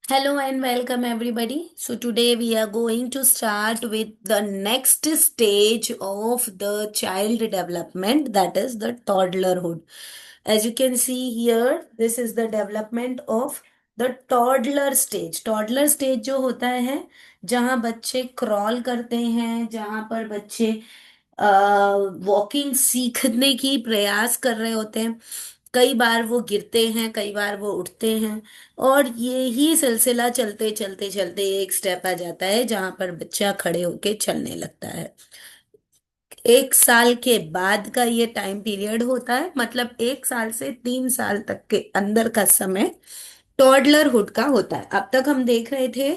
Hello and welcome everybody. So today we are going to start with the next stage of the child development, that is the toddlerhood. As you can see here, this is the development of the toddler stage. Toddler stage जो होता है जहाँ बच्चे crawl करते हैं, जहाँ पर बच्चे वॉकिंग सीखने की प्रयास कर रहे होते हैं। कई बार वो गिरते हैं, कई बार वो उठते हैं, और ये ही सिलसिला चलते चलते चलते एक स्टेप आ जाता है जहां पर बच्चा खड़े होके चलने लगता है। 1 साल के बाद का ये टाइम पीरियड होता है, मतलब 1 साल से 3 साल तक के अंदर का समय टॉडलरहुड का होता है। अब तक हम देख रहे थे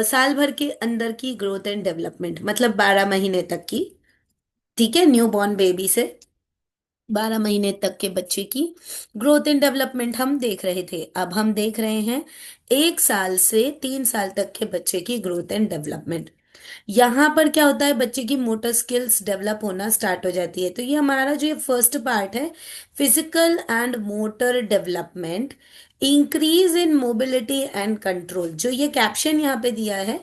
साल भर के अंदर की ग्रोथ एंड डेवलपमेंट, मतलब 12 महीने तक की। ठीक है, न्यू बॉर्न बेबी से 12 महीने तक के बच्चे की ग्रोथ एंड डेवलपमेंट हम देख रहे थे। अब हम देख रहे हैं 1 साल से 3 साल तक के बच्चे की ग्रोथ एंड डेवलपमेंट। यहाँ पर क्या होता है, बच्चे की मोटर स्किल्स डेवलप होना स्टार्ट हो जाती है। तो ये हमारा जो ये फर्स्ट पार्ट है, physical and motor development, increase in mobility and control. जो ये कैप्शन यहाँ पे दिया है,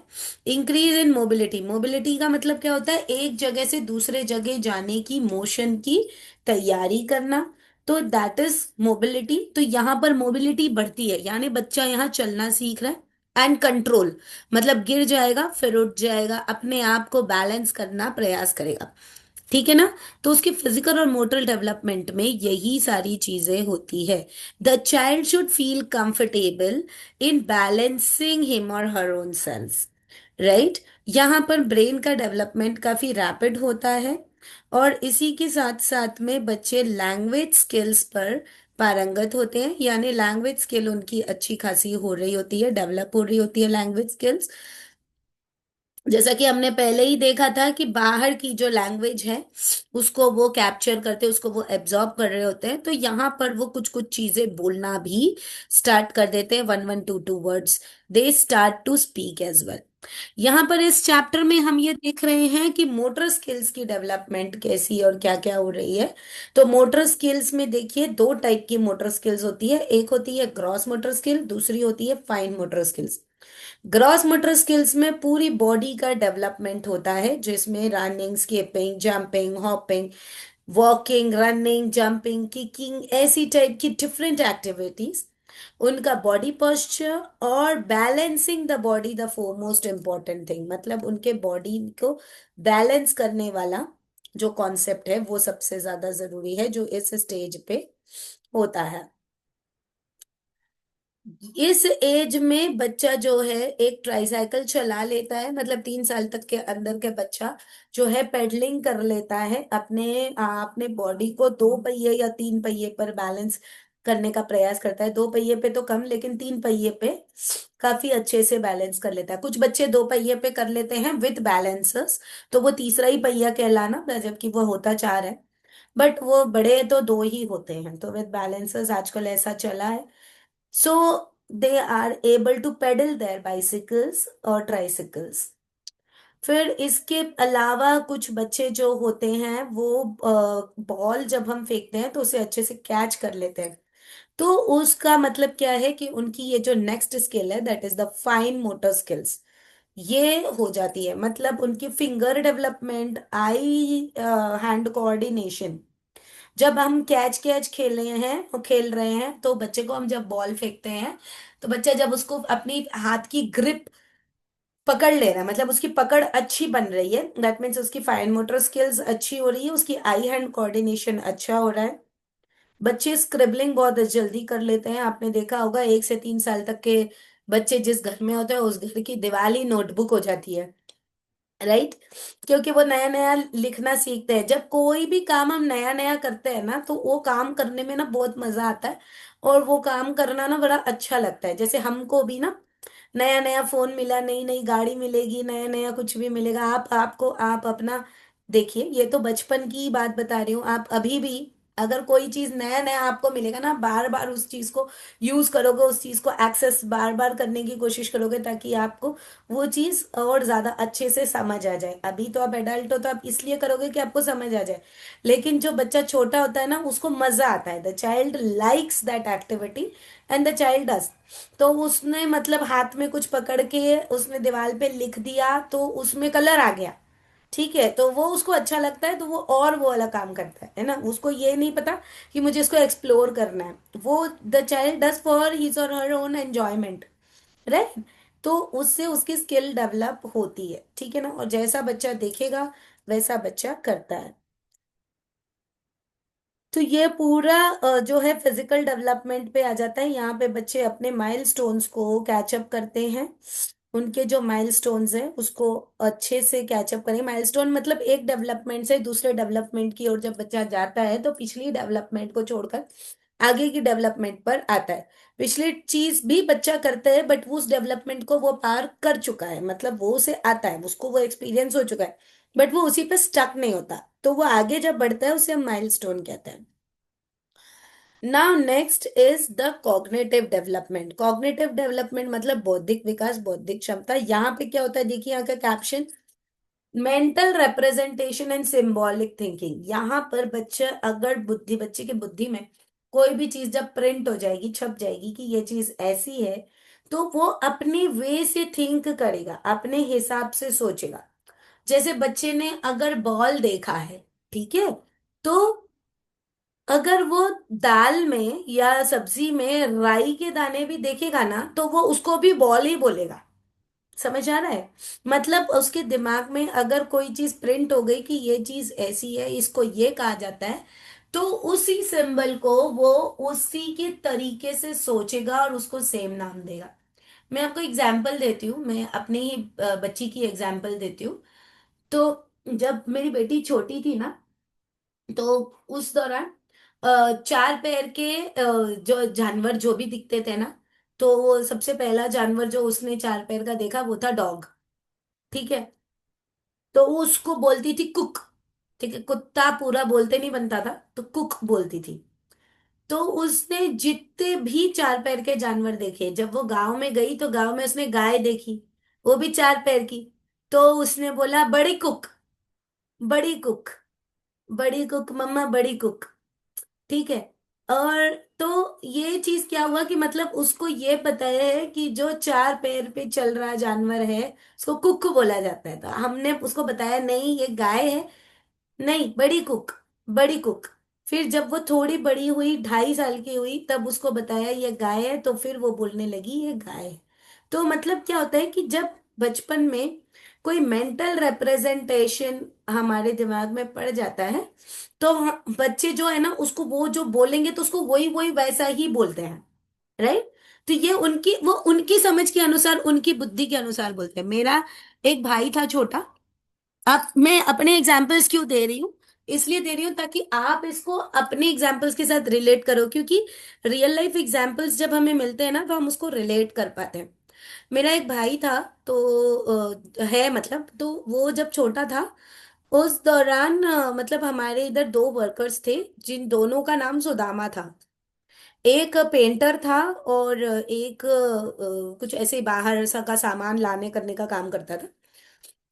इंक्रीज इन मोबिलिटी, मोबिलिटी का मतलब क्या होता है, एक जगह से दूसरे जगह जाने की मोशन की तैयारी करना। तो दैट इज मोबिलिटी। तो यहाँ पर मोबिलिटी बढ़ती है, यानी बच्चा यहाँ चलना सीख रहा है। एंड कंट्रोल मतलब गिर जाएगा फिर उठ जाएगा, अपने आप को बैलेंस करना प्रयास करेगा। ठीक है ना। तो उसकी फिजिकल और मोटर डेवलपमेंट में यही सारी चीजें होती है। The child should feel comfortable in balancing him और हर ओन सेल्फ, राइट। यहाँ पर ब्रेन का डेवलपमेंट काफी रैपिड होता है, और इसी के साथ साथ में बच्चे लैंग्वेज स्किल्स पर पारंगत होते हैं, यानी लैंग्वेज स्किल उनकी अच्छी खासी हो रही होती है, डेवलप हो रही होती है लैंग्वेज स्किल्स। जैसा कि हमने पहले ही देखा था कि बाहर की जो लैंग्वेज है उसको वो कैप्चर करते, उसको वो एब्जॉर्ब कर रहे होते हैं, तो यहाँ पर वो कुछ कुछ चीजें बोलना भी स्टार्ट कर देते हैं। One one two two words they start to speak as well. यहाँ पर इस चैप्टर में हम ये देख रहे हैं कि मोटर स्किल्स की डेवलपमेंट कैसी और क्या क्या हो रही है। तो मोटर स्किल्स में देखिए, दो टाइप की मोटर स्किल्स होती है, एक होती है ग्रॉस मोटर स्किल, दूसरी होती है fine motor skills. Gross motor skills में पूरी बॉडी का डेवलपमेंट होता है, जिसमें running, skipping, jumping, hopping, walking, running, jumping, kicking, ऐसी टाइप की डिफरेंट एक्टिविटीज, उनका बॉडी पोस्चर और balancing the body the four most important thing, मतलब उनके बॉडी को बैलेंस करने वाला जो कॉन्सेप्ट है वो सबसे ज्यादा जरूरी है, जो इस स्टेज पे होता है। इस एज में बच्चा जो है एक ट्राईसाइकिल चला लेता है, मतलब 3 साल तक के अंदर के बच्चा जो है पेडलिंग कर लेता है, अपने बॉडी को 2 पहिए या 3 पहिए पर बैलेंस करने का प्रयास करता है। 2 पहिए पे तो कम, लेकिन 3 पहिए पे काफी अच्छे से बैलेंस कर लेता है। कुछ बच्चे 2 पहिए पे कर लेते हैं विद बैलेंसर्स, तो वो तीसरा ही पहिया कहलाना, जबकि वो होता चार है। बट वो बड़े तो दो ही होते हैं, तो विद बैलेंसर्स आजकल ऐसा चला है। So they are able to pedal their bicycles और ट्राइसिकल्स। फिर इसके अलावा कुछ बच्चे जो होते हैं वो बॉल जब हम फेंकते हैं तो उसे अच्छे से कैच कर लेते हैं। तो उसका मतलब क्या है कि उनकी ये जो नेक्स्ट स्किल है, that is the fine motor skills, ये हो जाती है। मतलब उनकी फिंगर डेवलपमेंट, आई हैंड कोऑर्डिनेशन। जब हम कैच कैच खेल रहे हैं तो बच्चे को हम जब बॉल फेंकते हैं, तो बच्चा जब उसको अपनी हाथ की ग्रिप पकड़ ले रहा है, मतलब उसकी पकड़ अच्छी बन रही है, दैट मीन्स उसकी फाइन मोटर स्किल्स अच्छी हो रही है, उसकी आई हैंड कोऑर्डिनेशन अच्छा हो रहा है। बच्चे स्क्रिबलिंग बहुत जल्दी कर लेते हैं। आपने देखा होगा 1 से 3 साल तक के बच्चे जिस घर में होते हैं उस घर की दीवार ही नोटबुक हो जाती है, राइट। क्योंकि वो नया नया लिखना सीखते हैं। जब कोई भी काम हम नया नया करते हैं ना, तो वो काम करने में ना बहुत मजा आता है, और वो काम करना ना बड़ा अच्छा लगता है। जैसे हमको भी ना नया नया फोन मिला, नई नई गाड़ी मिलेगी, नया नया कुछ भी मिलेगा, आप अपना देखिए, ये तो बचपन की बात बता रही हूँ। आप अभी भी अगर कोई चीज नया नया आपको मिलेगा ना, बार बार उस चीज को यूज करोगे, उस चीज को एक्सेस बार बार करने की कोशिश करोगे ताकि आपको वो चीज और ज्यादा अच्छे से समझ आ जाए। अभी तो आप एडल्ट हो तो आप इसलिए करोगे कि आपको समझ आ जाए, लेकिन जो बच्चा छोटा होता है ना, उसको मजा आता है। The child likes that activity and the child does. तो उसने मतलब हाथ में कुछ पकड़ के उसने दीवार पे लिख दिया तो उसमें कलर आ गया, ठीक है, तो वो उसको अच्छा लगता है तो वो और वो वाला काम करता है ना। उसको ये नहीं पता कि मुझे इसको एक्सप्लोर करना है, वो the child does for his और हर ओन एंजॉयमेंट, राइट। तो उससे उसकी स्किल डेवलप होती है, ठीक है ना, और जैसा बच्चा देखेगा वैसा बच्चा करता है। तो ये पूरा जो है फिजिकल डेवलपमेंट पे आ जाता है। यहाँ पे बच्चे अपने माइलस्टोन्स को कैचअप करते हैं, उनके जो माइलस्टोन्स हैं उसको अच्छे से कैचअप करें। माइलस्टोन मतलब एक डेवलपमेंट से दूसरे डेवलपमेंट की ओर जब बच्चा जाता है तो पिछली डेवलपमेंट को छोड़कर आगे की डेवलपमेंट पर आता है। पिछली चीज भी बच्चा करता है बट उस डेवलपमेंट को वो पार कर चुका है, मतलब वो उसे आता है, उसको वो एक्सपीरियंस हो चुका है, बट वो उसी पे स्टक नहीं होता, तो वो आगे जब बढ़ता है उसे हम माइलस्टोन कहते हैं। Now next is the cognitive development. Cognitive development मतलब बौद्धिक विकास, बौद्धिक क्षमता। यहाँ पे क्या होता है, देखिए यहाँ का caption, mental representation and symbolic thinking. यहाँ पर बच्चा अगर बुद्धि, बच्चे की बुद्धि में कोई भी चीज जब प्रिंट हो जाएगी, छप जाएगी कि ये चीज ऐसी है, तो वो अपने वे से थिंक करेगा, अपने हिसाब से सोचेगा। जैसे बच्चे ने अगर बॉल देखा है, ठीक है, तो अगर वो दाल में या सब्जी में राई के दाने भी देखेगा ना तो वो उसको भी बॉल ही बोलेगा। समझ आ रहा है, मतलब उसके दिमाग में अगर कोई चीज प्रिंट हो गई कि ये चीज ऐसी है, इसको ये कहा जाता है, तो उसी सिंबल को वो उसी के तरीके से सोचेगा और उसको सेम नाम देगा। मैं आपको एग्जाम्पल देती हूँ, मैं अपनी ही बच्ची की एग्जाम्पल देती हूँ। तो जब मेरी बेटी छोटी थी ना, तो उस दौरान चार पैर के जो जानवर जो भी दिखते थे ना, तो वो सबसे पहला जानवर जो उसने चार पैर का देखा वो था डॉग, ठीक है। तो वो उसको बोलती थी कुक, ठीक है, कुत्ता पूरा बोलते नहीं बनता था तो कुक बोलती थी। तो उसने जितने भी चार पैर के जानवर देखे, जब वो गांव में गई तो गांव में उसने गाय देखी, वो भी चार पैर की, तो उसने बोला बड़ी कुक, बड़ी कुक, बड़ी कुक मम्मा, बड़ी कुक, ठीक है। और तो ये चीज क्या हुआ कि मतलब उसको ये पता है कि जो चार पैर पे चल रहा जानवर है उसको कुक बोला जाता है, तो हमने उसको बताया नहीं ये गाय है, नहीं बड़ी कुक, बड़ी कुक। फिर जब वो थोड़ी बड़ी हुई, 2.5 साल की हुई, तब उसको बताया ये गाय है, तो फिर वो बोलने लगी ये गाय है। तो मतलब क्या होता है कि जब बचपन में कोई मेंटल रिप्रेजेंटेशन हमारे दिमाग में पड़ जाता है, तो बच्चे जो है ना उसको वो जो बोलेंगे तो उसको वही वही वैसा ही बोलते हैं, राइट। तो ये उनकी वो उनकी समझ के अनुसार, उनकी बुद्धि के अनुसार बोलते हैं। मेरा एक भाई था छोटा, अब मैं अपने एग्जाम्पल्स क्यों दे रही हूँ, इसलिए दे रही हूँ ताकि आप इसको अपने एग्जाम्पल्स के साथ रिलेट करो, क्योंकि रियल लाइफ एग्जाम्पल्स जब हमें मिलते हैं ना तो हम उसको रिलेट कर पाते हैं। मेरा एक भाई था, तो है मतलब, तो वो जब छोटा था उस दौरान मतलब हमारे इधर दो वर्कर्स थे जिन दोनों का नाम सुदामा था। एक पेंटर था और एक कुछ ऐसे बाहर सा का सामान लाने करने का काम करता था।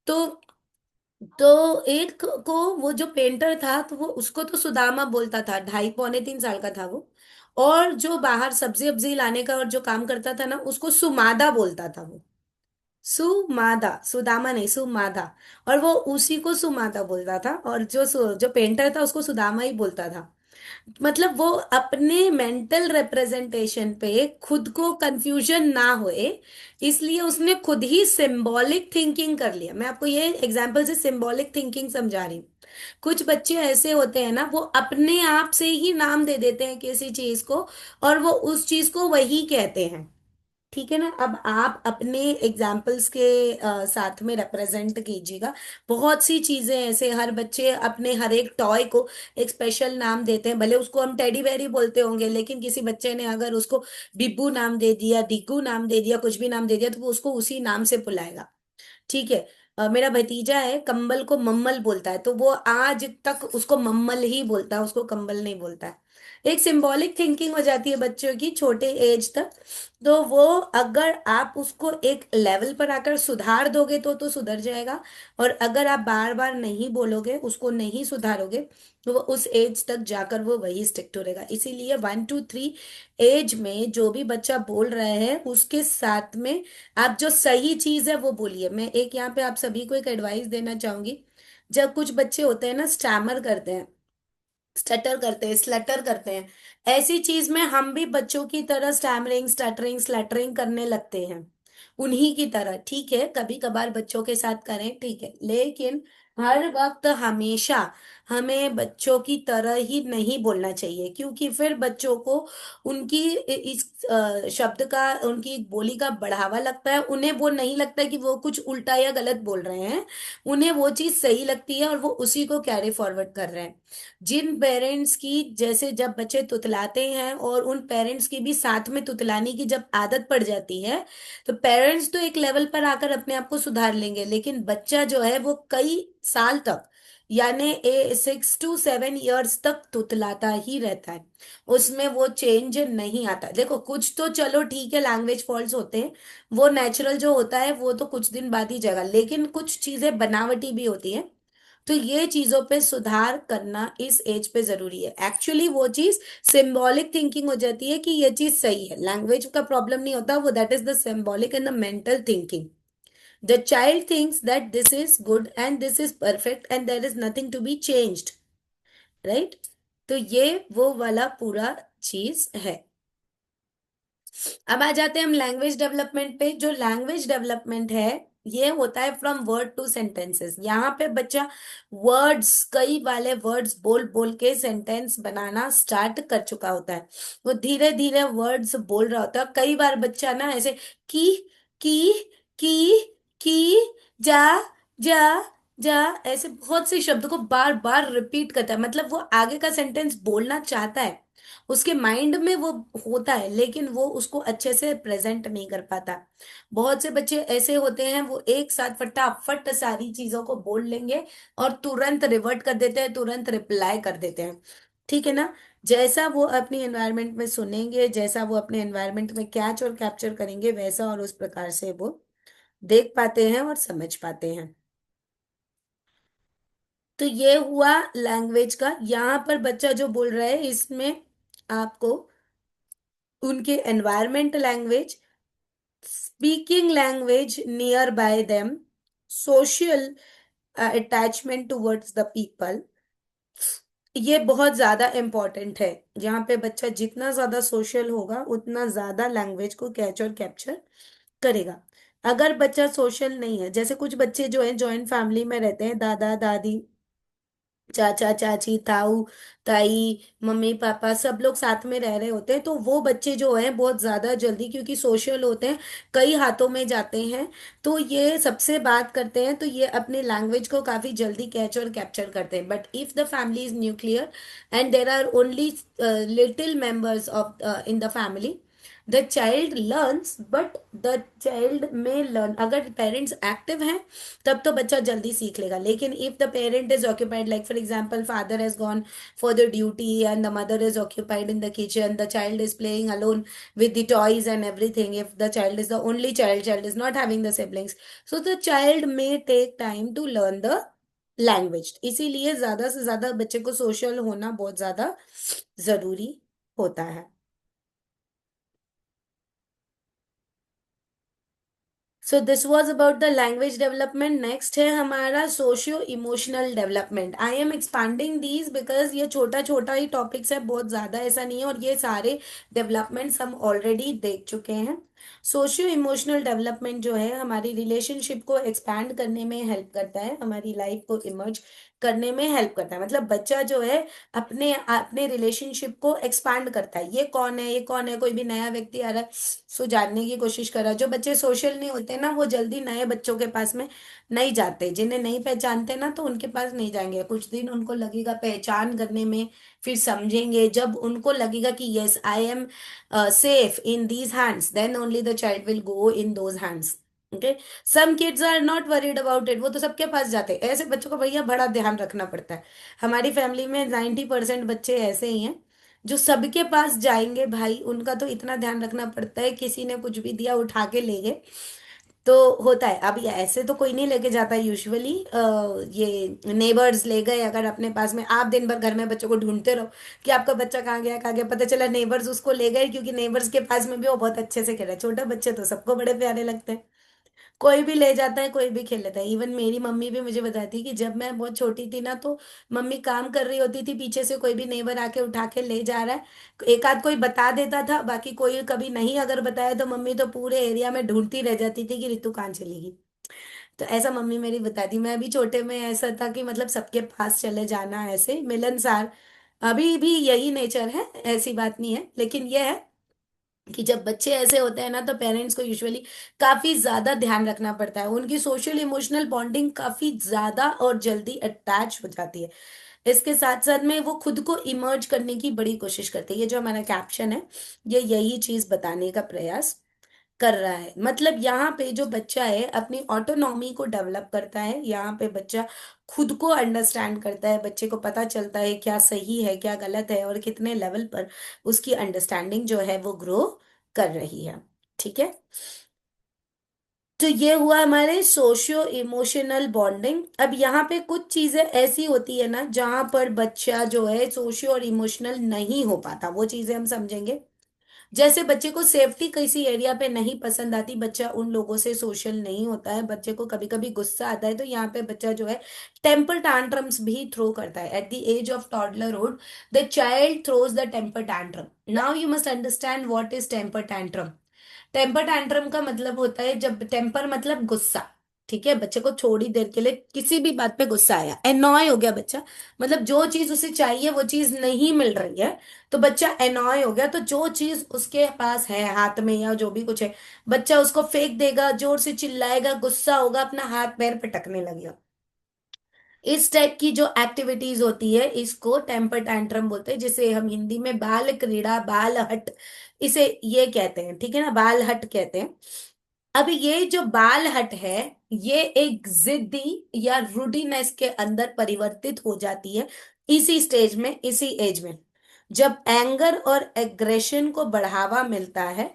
तो एक को, वो जो पेंटर था तो वो उसको तो सुदामा बोलता था, 2.5 पौने 3 साल का था वो। और जो बाहर सब्जी अब्जी लाने का और जो काम करता था ना उसको सुमादा बोलता था वो। सुमादा, सुदामा नहीं, सुमादा। और वो उसी को सुमादा बोलता था, और जो पेंटर था उसको सुदामा ही बोलता था। मतलब वो अपने मेंटल रिप्रेजेंटेशन पे खुद को कंफ्यूजन ना होए, इसलिए उसने खुद ही सिंबॉलिक थिंकिंग कर लिया। मैं आपको ये एग्जांपल से सिंबॉलिक थिंकिंग समझा रही हूँ। कुछ बच्चे ऐसे होते हैं ना, वो अपने आप से ही नाम दे देते हैं किसी चीज को, और वो उस चीज को वही कहते हैं, ठीक है ना। अब आप अपने एग्जाम्पल्स के साथ में रिप्रेजेंट कीजिएगा। बहुत सी चीजें ऐसे, हर बच्चे अपने हर एक टॉय को एक स्पेशल नाम देते हैं, भले उसको हम टेडी बेयर ही बोलते होंगे, लेकिन किसी बच्चे ने अगर उसको बिब्बू नाम दे दिया, डिग्गू नाम दे दिया, कुछ भी नाम दे दिया, तो वो उसको उसी नाम से बुलाएगा, ठीक है। मेरा भतीजा है, कंबल को मम्मल बोलता है, तो वो आज तक उसको मम्मल ही बोलता है, उसको कंबल नहीं बोलता है। एक सिंबॉलिक थिंकिंग हो जाती है बच्चों की छोटे एज तक। तो वो, अगर आप उसको एक लेवल पर आकर सुधार दोगे तो सुधर जाएगा। और अगर आप बार बार नहीं बोलोगे, उसको नहीं सुधारोगे, तो वो उस एज तक जाकर वो वही स्टिक टू रहेगा। इसीलिए 1 to 3 एज में जो भी बच्चा बोल रहे हैं उसके साथ में आप जो सही चीज है वो बोलिए। मैं एक यहाँ पे आप सभी को एक एडवाइस देना चाहूंगी। जब कुछ बच्चे होते हैं ना, स्टैमर करते हैं, स्टटर करते हैं, स्लटर करते हैं, ऐसी चीज में हम भी बच्चों की तरह स्टैमरिंग, स्टटरिंग, स्लटरिंग करने लगते हैं, उन्हीं की तरह। ठीक है, कभी कभार बच्चों के साथ करें, ठीक है, लेकिन हर वक्त हमेशा हमें बच्चों की तरह ही नहीं बोलना चाहिए, क्योंकि फिर बच्चों को उनकी इस शब्द का, उनकी बोली का बढ़ावा लगता है। उन्हें वो नहीं लगता कि वो कुछ उल्टा या गलत बोल रहे हैं, उन्हें वो चीज सही लगती है और वो उसी को कैरी फॉरवर्ड कर रहे हैं। जिन पेरेंट्स की, जैसे जब बच्चे तुतलाते हैं और उन पेरेंट्स की भी साथ में तुतलाने की जब आदत पड़ जाती है, तो पेरेंट्स तो एक लेवल पर आकर अपने आप को सुधार लेंगे, लेकिन बच्चा जो है वो कई साल तक, यानी 6 to 7 years तक तुतलाता ही रहता है, उसमें वो चेंज नहीं आता। देखो कुछ तो चलो ठीक है, लैंग्वेज फॉल्ट्स होते हैं, वो नेचुरल जो होता है वो तो कुछ दिन बाद ही जाएगा, लेकिन कुछ चीजें बनावटी भी होती हैं। तो ये चीजों पे सुधार करना इस एज पे जरूरी है। एक्चुअली वो चीज सिंबॉलिक थिंकिंग हो जाती है कि ये चीज सही है, लैंग्वेज का प्रॉब्लम नहीं होता, वो that is the symbolic and the mental thinking. The child thinks that this is good and this is perfect and there is nothing to be changed, right. तो ये वो वाला पूरा चीज है। अब आ जाते हैं हम लैंग्वेज डेवलपमेंट पे। जो लैंग्वेज डेवलपमेंट है, ये होता है फ्रॉम वर्ड टू सेंटेंसेस। यहाँ पे बच्चा वर्ड्स, कई वाले वर्ड्स बोल बोल के सेंटेंस बनाना स्टार्ट कर चुका होता है। वो धीरे धीरे वर्ड्स बोल रहा होता है। कई बार बच्चा ना ऐसे की की की जा जा जा, ऐसे बहुत से शब्द को बार बार रिपीट करता है। मतलब वो आगे का सेंटेंस बोलना चाहता है, उसके माइंड में वो होता है, लेकिन वो उसको अच्छे से प्रेजेंट नहीं कर पाता। बहुत से बच्चे ऐसे होते हैं, वो एक साथ फटाफट सारी चीजों को बोल लेंगे और तुरंत रिवर्ट कर देते हैं, तुरंत रिप्लाई कर देते हैं। ठीक है ना। जैसा वो अपनी एनवायरनमेंट में सुनेंगे, जैसा वो अपने एनवायरनमेंट में कैच और कैप्चर करेंगे, वैसा और उस प्रकार से वो देख पाते हैं और समझ पाते हैं। तो ये हुआ लैंग्वेज का। यहाँ पर बच्चा जो बोल रहा है, इसमें आपको उनके environment language, speaking language near by them, social attachment towards the people, ये बहुत ज्यादा इंपॉर्टेंट है। यहाँ पे बच्चा जितना ज्यादा सोशल होगा उतना ज्यादा लैंग्वेज को कैच और कैप्चर करेगा। अगर बच्चा सोशल नहीं है, जैसे कुछ बच्चे जो है जॉइंट फैमिली में रहते हैं, दादा दादी, चाचा चाची, ताऊ ताई, मम्मी पापा, सब लोग साथ में रह रहे होते हैं, तो वो बच्चे जो हैं बहुत ज्यादा जल्दी, क्योंकि सोशल होते हैं, कई हाथों में जाते हैं, तो ये सबसे बात करते हैं, तो ये अपने लैंग्वेज को काफी जल्दी कैच और कैप्चर करते हैं। But if the family is nuclear and there are only little members of in the family, the child learns, but the child may learn, अगर पेरेंट्स एक्टिव हैं तब तो बच्चा जल्दी सीख लेगा। लेकिन if the parent is occupied, like for example father has gone for the duty and the mother is occupied in the kitchen, the child is playing alone with the toys and everything, if the child is the only child is not having the siblings, so the child may take time to learn the language। इसीलिए ज्यादा से ज्यादा बच्चे को social होना बहुत ज्यादा जरूरी होता है। So this was about the language development. Next है हमारा socio emotional development. I am expanding these because ये छोटा छोटा ही टॉपिक्स है, बहुत ज्यादा ऐसा नहीं है, और ये सारे डेवलपमेंट्स हम ऑलरेडी देख चुके हैं। सोशियो इमोशनल डेवलपमेंट जो है हमारी रिलेशनशिप को एक्सपैंड करने में हेल्प करता है, हमारी लाइफ को इमर्ज करने में हेल्प करता है। मतलब बच्चा जो है अपने अपने रिलेशनशिप को एक्सपैंड करता है। ये कौन है, ये कौन है, कोई भी नया व्यक्ति आ रहा है, सो जानने की कोशिश कर रहा है। जो बच्चे सोशल नहीं होते ना, वो जल्दी नए बच्चों के पास में नहीं जाते, जिन्हें नहीं पहचानते ना, तो उनके पास नहीं जाएंगे। कुछ दिन उनको लगेगा पहचान करने में, फिर समझेंगे। जब उनको लगेगा कि yes I am safe in these hands, then only the child will go in those hands. Okay. Some kids are not worried about it, वो तो सबके पास जाते हैं, ऐसे बच्चों का भैया बड़ा ध्यान रखना पड़ता है। हमारी फैमिली में 90% बच्चे ऐसे ही हैं जो सबके पास जाएंगे भाई, उनका तो इतना ध्यान रखना पड़ता है, किसी ने कुछ भी दिया उठा के ले गए तो होता है। अब ये ऐसे तो कोई नहीं लेके जाता यूजुअली, ये नेबर्स ले गए अगर अपने पास में, आप दिन भर घर में बच्चों को ढूंढते रहो कि आपका बच्चा कहाँ गया, पता चला नेबर्स उसको ले गए, क्योंकि नेबर्स के पास में भी वो बहुत अच्छे से खेल रहा है। छोटे बच्चे तो सबको बड़े प्यारे लगते हैं, कोई भी ले जाता है, कोई भी खेल लेता है। इवन मेरी मम्मी भी मुझे बताती है कि जब मैं बहुत छोटी थी ना, तो मम्मी काम कर रही होती थी, पीछे से कोई भी नेबर आके उठा के ले जा रहा है, एक आध कोई बता देता था, बाकी कोई कभी नहीं अगर बताया तो मम्मी तो पूरे एरिया में ढूंढती रह जाती थी कि रितु कहाँ चली गई। तो ऐसा मम्मी मेरी बताती। मैं भी छोटे में ऐसा था कि मतलब सबके पास चले जाना, ऐसे मिलनसार। अभी भी यही नेचर है, ऐसी बात नहीं है, लेकिन यह है कि जब बच्चे ऐसे होते हैं ना, तो पेरेंट्स को यूजुअली काफी ज्यादा ध्यान रखना पड़ता है, उनकी सोशल इमोशनल बॉन्डिंग काफी ज्यादा और जल्दी अटैच हो जाती है। इसके साथ साथ में वो खुद को इमर्ज करने की बड़ी कोशिश करते हैं। ये जो हमारा कैप्शन है, ये यही चीज बताने का प्रयास कर रहा है। मतलब यहाँ पे जो बच्चा है अपनी ऑटोनॉमी को डेवलप करता है, यहाँ पे बच्चा खुद को अंडरस्टैंड करता है, बच्चे को पता चलता है क्या सही है क्या गलत है, और कितने लेवल पर उसकी अंडरस्टैंडिंग जो है वो ग्रो कर रही है। ठीक है। तो ये हुआ हमारे सोशियो इमोशनल बॉन्डिंग। अब यहाँ पे कुछ चीजें ऐसी होती है ना जहां पर बच्चा जो है सोशियो और इमोशनल नहीं हो पाता, वो चीजें हम समझेंगे। जैसे बच्चे को सेफ्टी किसी एरिया पे नहीं पसंद आती, बच्चा उन लोगों से सोशल नहीं होता है, बच्चे को कभी कभी गुस्सा आता है, तो यहाँ पे बच्चा जो है टेम्पर टैंट्रम्स भी थ्रो करता है। At the age of toddlerhood the child throws the temper tantrum. Now you must understand what is temper tantrum. Temper tantrum का मतलब होता है, जब टेम्पर मतलब गुस्सा, ठीक है, बच्चे को थोड़ी देर के लिए किसी भी बात पे गुस्सा आया, एनॉय हो गया बच्चा, मतलब जो चीज उसे चाहिए वो चीज नहीं मिल रही है, तो बच्चा एनॉय हो गया, तो जो चीज उसके पास है हाथ में या जो भी कुछ है, बच्चा उसको फेंक देगा, जोर से चिल्लाएगा, गुस्सा होगा, अपना हाथ पैर पटकने लगेगा। इस टाइप की जो एक्टिविटीज होती है इसको टेम्पर टैंट्रम बोलते हैं, जिसे हम हिंदी में बाल क्रीड़ा, बाल हट, इसे ये कहते हैं, ठीक है ना, बाल हट कहते हैं। अब ये जो बाल हट है, ये एक जिद्दी या रूडीनेस के अंदर परिवर्तित हो जाती है इसी स्टेज में, इसी एज में। जब एंगर और एग्रेशन को बढ़ावा मिलता है,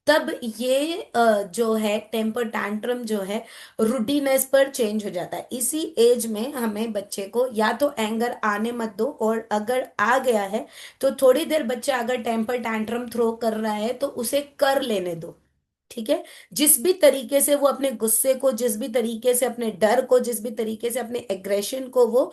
तब ये जो है टेम्पर टैंट्रम जो है रूडीनेस पर चेंज हो जाता है। इसी एज में हमें बच्चे को या तो एंगर आने मत दो, और अगर आ गया है तो थोड़ी देर बच्चा अगर टेम्पर टैंट्रम थ्रो कर रहा है तो उसे कर लेने दो। ठीक है। जिस भी तरीके से वो अपने गुस्से को, जिस भी तरीके से अपने डर को, जिस भी तरीके से अपने एग्रेशन को वो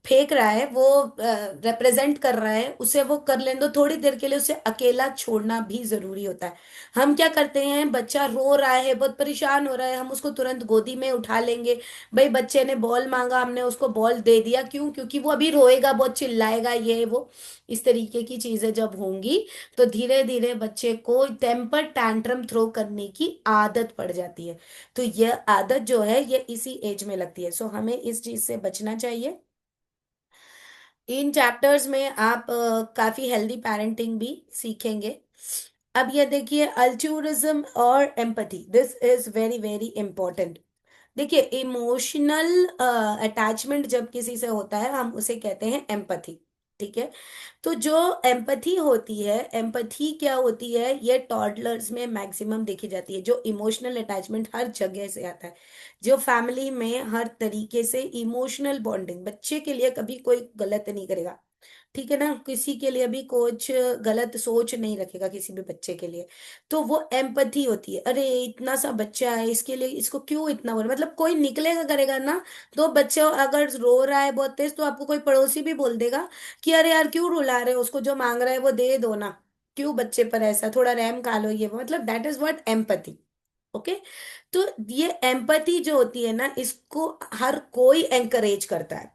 फेंक रहा है, वो रिप्रेजेंट कर रहा है, उसे वो कर लेने दो थोड़ी देर के लिए, उसे अकेला छोड़ना भी जरूरी होता है। हम क्या करते हैं, बच्चा रो रहा है, बहुत परेशान हो रहा है, हम उसको तुरंत गोदी में उठा लेंगे। भाई बच्चे ने बॉल मांगा, हमने उसको बॉल दे दिया, क्यों? क्योंकि वो अभी रोएगा, बहुत चिल्लाएगा, ये वो इस तरीके की चीजें जब होंगी, तो धीरे धीरे बच्चे को टेम्पर टैंट्रम थ्रो करने की आदत पड़ जाती है। तो यह आदत जो है ये इसी एज में लगती है, सो हमें इस चीज से बचना चाहिए। इन चैप्टर्स में आप काफी हेल्दी पेरेंटिंग भी सीखेंगे। अब ये देखिए, अल्टूरिज्म और empathy, this is very very important. देखिए, इमोशनल अटैचमेंट जब किसी से होता है हम उसे कहते हैं एम्पथी। ठीक है। तो जो एम्पथी होती है, एम्पथी क्या होती है, ये टॉडलर्स में मैक्सिमम देखी जाती है। जो इमोशनल अटैचमेंट हर जगह से आता है, जो फैमिली में हर तरीके से इमोशनल बॉन्डिंग, बच्चे के लिए कभी कोई गलत नहीं करेगा, ठीक है ना, किसी के लिए भी कुछ गलत सोच नहीं रखेगा किसी भी बच्चे के लिए। तो वो एम्पथी होती है, अरे इतना सा बच्चा है, इसके लिए इसको क्यों इतना बोल, मतलब कोई निकलेगा करेगा ना, तो बच्चे अगर रो रहा है बहुत तेज, तो आपको कोई पड़ोसी भी बोल देगा कि अरे यार क्यों रुला रहे हो उसको, जो मांग रहा है वो दे दो ना, क्यों बच्चे पर ऐसा, थोड़ा रहम खा लो, ये वो, मतलब that is what empathy. Okay. तो ये एम्पथी जो होती है ना, इसको हर कोई एंकरेज करता है।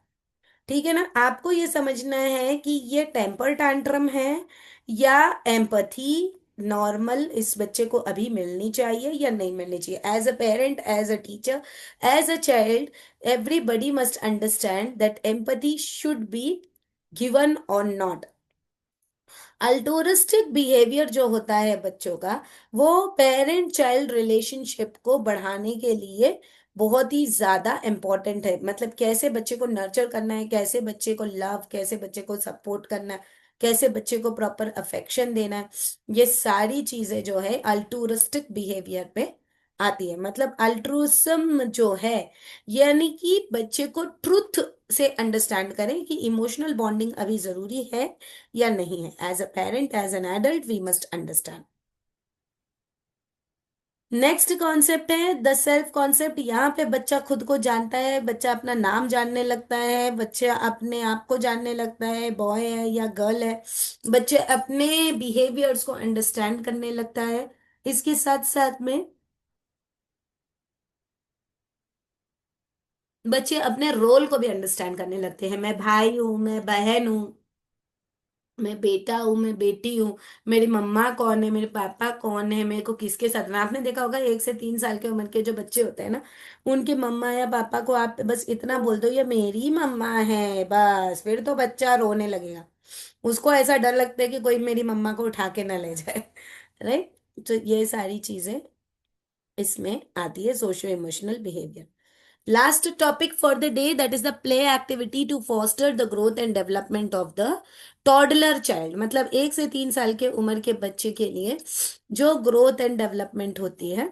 ठीक है ना, आपको ये समझना है कि ये टेम्पर टैंट्रम है या एम्पथी नॉर्मल इस बच्चे को अभी मिलनी चाहिए या नहीं मिलनी चाहिए। As a parent, as a teacher, as a child, everybody must understand that empathy should be given or not. Altruistic behaviour जो होता है बच्चों का, वो पेरेंट चाइल्ड रिलेशनशिप को बढ़ाने के लिए बहुत ही ज्यादा इंपॉर्टेंट है। मतलब कैसे बच्चे को नर्चर करना है, कैसे बच्चे को लव, कैसे बच्चे को सपोर्ट करना है, कैसे बच्चे को प्रॉपर अफेक्शन देना है, ये सारी चीजें जो है अल्टूरिस्टिक बिहेवियर पे आती है। मतलब अल्ट्रूसम जो है, यानी कि बच्चे को ट्रुथ से अंडरस्टैंड करें कि इमोशनल बॉन्डिंग अभी जरूरी है या नहीं है। As a parent, as an adult, we must understand. Next concept है द सेल्फ कॉन्सेप्ट। यहाँ पे बच्चा खुद को जानता है, बच्चा अपना नाम जानने लगता है, बच्चा अपने आप को जानने लगता है, बॉय है या गर्ल है। बच्चे अपने बिहेवियर्स को अंडरस्टैंड करने लगता है। इसके साथ साथ में बच्चे अपने रोल को भी अंडरस्टैंड करने लगते हैं। मैं भाई हूँ, मैं बहन हूँ, मैं बेटा हूँ, मैं बेटी हूँ, मेरी मम्मा कौन है, मेरे पापा कौन है, मेरे को किसके साथ रहना। आपने देखा होगा 1 से 3 साल के उम्र के जो बच्चे होते हैं ना, उनकी मम्मा या पापा को आप बस इतना बोल दो ये मेरी मम्मा है, बस फिर तो बच्चा रोने लगेगा। उसको ऐसा डर लगता है कि कोई मेरी मम्मा को उठा के ना ले जाए। राइट। तो ये सारी चीजें इसमें आती है, socio emotional behaviour. Last topic for the day, that is the play activity to foster the growth and development of the toddler child। मतलब 1 से 3 साल के उम्र के बच्चे के लिए जो ग्रोथ एंड डेवलपमेंट होती है,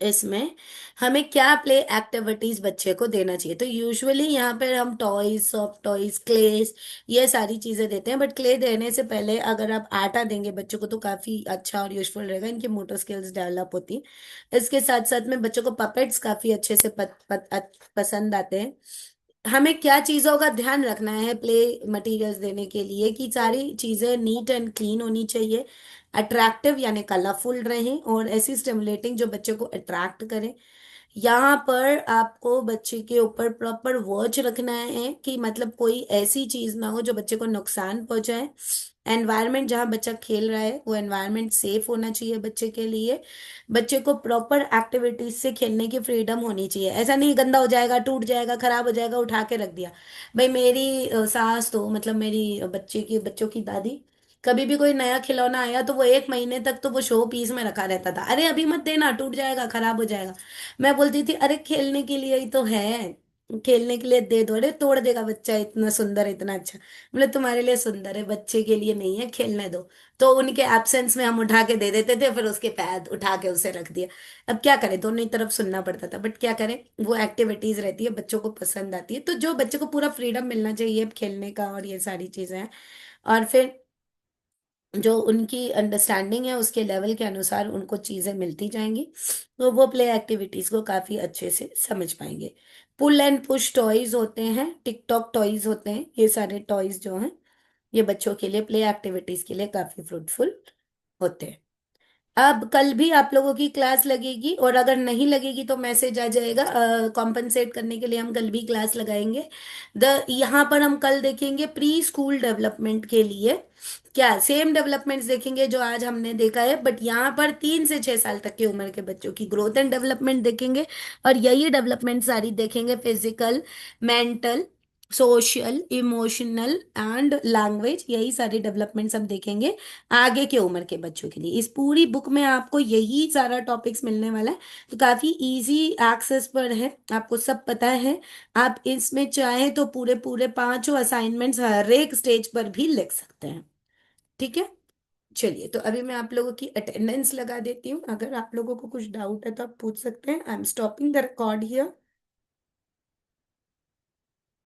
इसमें हमें क्या प्ले एक्टिविटीज बच्चे को देना चाहिए। तो यूजुअली यहाँ पर हम टॉयज, सॉफ्ट टॉयज, क्लेस, ये सारी चीजें देते हैं। बट क्ले देने से पहले अगर आप आटा देंगे बच्चों को तो काफी अच्छा और यूजफुल रहेगा, इनकी मोटर स्किल्स डेवलप होती हैं। इसके साथ साथ में बच्चों को पपेट्स काफी अच्छे से पसंद आते हैं। हमें क्या चीजों का ध्यान रखना है प्ले मटेरियल्स देने के लिए, कि सारी चीजें नीट एंड क्लीन होनी चाहिए, अट्रैक्टिव यानी कलरफुल रहें, और ऐसी स्टिमुलेटिंग जो बच्चे को अट्रैक्ट करे। यहाँ पर आपको बच्चे के ऊपर प्रॉपर वॉच रखना है कि मतलब कोई ऐसी चीज ना हो जो बच्चे को नुकसान पहुंचाए। एनवायरनमेंट जहाँ बच्चा खेल रहा है वो एनवायरनमेंट सेफ होना चाहिए बच्चे के लिए। बच्चे को प्रॉपर एक्टिविटीज से खेलने की फ्रीडम होनी चाहिए। ऐसा नहीं गंदा हो जाएगा, टूट जाएगा, खराब हो जाएगा, उठा के रख दिया। भाई मेरी सास तो मतलब मेरी बच्चों की दादी, कभी भी कोई नया खिलौना आया तो वो 1 महीने तक तो वो शो पीस में रखा रहता था। अरे अभी मत देना, टूट जाएगा, खराब हो जाएगा। मैं बोलती थी अरे खेलने के लिए ही तो है, खेलने के लिए दे दो। अरे तोड़ देगा बच्चा, इतना सुंदर इतना अच्छा। बोले तुम्हारे लिए सुंदर है, बच्चे के लिए नहीं है, खेलने दो। तो उनके एब्सेंस में हम उठा के दे देते थे, फिर उसके पैर उठा के उसे रख दिया। अब क्या करें, दोनों ही तरफ सुनना पड़ता था, बट क्या करें, वो एक्टिविटीज रहती है, बच्चों को पसंद आती है। तो जो बच्चे को पूरा फ्रीडम मिलना चाहिए खेलने का, और ये सारी चीजें हैं। और फिर जो उनकी अंडरस्टैंडिंग है उसके लेवल के अनुसार उनको चीजें मिलती जाएंगी, तो वो प्ले एक्टिविटीज को काफी अच्छे से समझ पाएंगे। पुल एंड पुश टॉयज होते हैं, टिकटॉक टॉयज होते हैं, ये सारे टॉयज जो हैं ये बच्चों के लिए प्ले एक्टिविटीज के लिए काफी फ्रूटफुल होते हैं। अब कल भी आप लोगों की क्लास लगेगी, और अगर नहीं लगेगी तो मैसेज आ जाएगा। कॉम्पनसेट करने के लिए हम कल भी क्लास लगाएंगे। यहाँ पर हम कल देखेंगे प्री स्कूल डेवलपमेंट के लिए क्या सेम डेवलपमेंट्स देखेंगे जो आज हमने देखा है, बट यहाँ पर 3 से 6 साल तक की उम्र के बच्चों की ग्रोथ एंड डेवलपमेंट देखेंगे। और यही डेवलपमेंट सारी देखेंगे, physical, mental, social, emotional and language, यही सारी डेवलपमेंट्स हम देखेंगे आगे के उम्र के बच्चों के लिए। इस पूरी बुक में आपको यही सारा टॉपिक्स मिलने वाला है, तो काफी इजी एक्सेस पर है, आपको सब पता है। आप इसमें चाहे तो पूरे पूरे 5 असाइनमेंट्स हर एक स्टेज पर भी लिख सकते हैं। ठीक है। चलिए, तो अभी मैं आप लोगों की अटेंडेंस लगा देती हूँ। अगर आप लोगों को कुछ डाउट है तो आप पूछ सकते हैं। I am stopping the record here.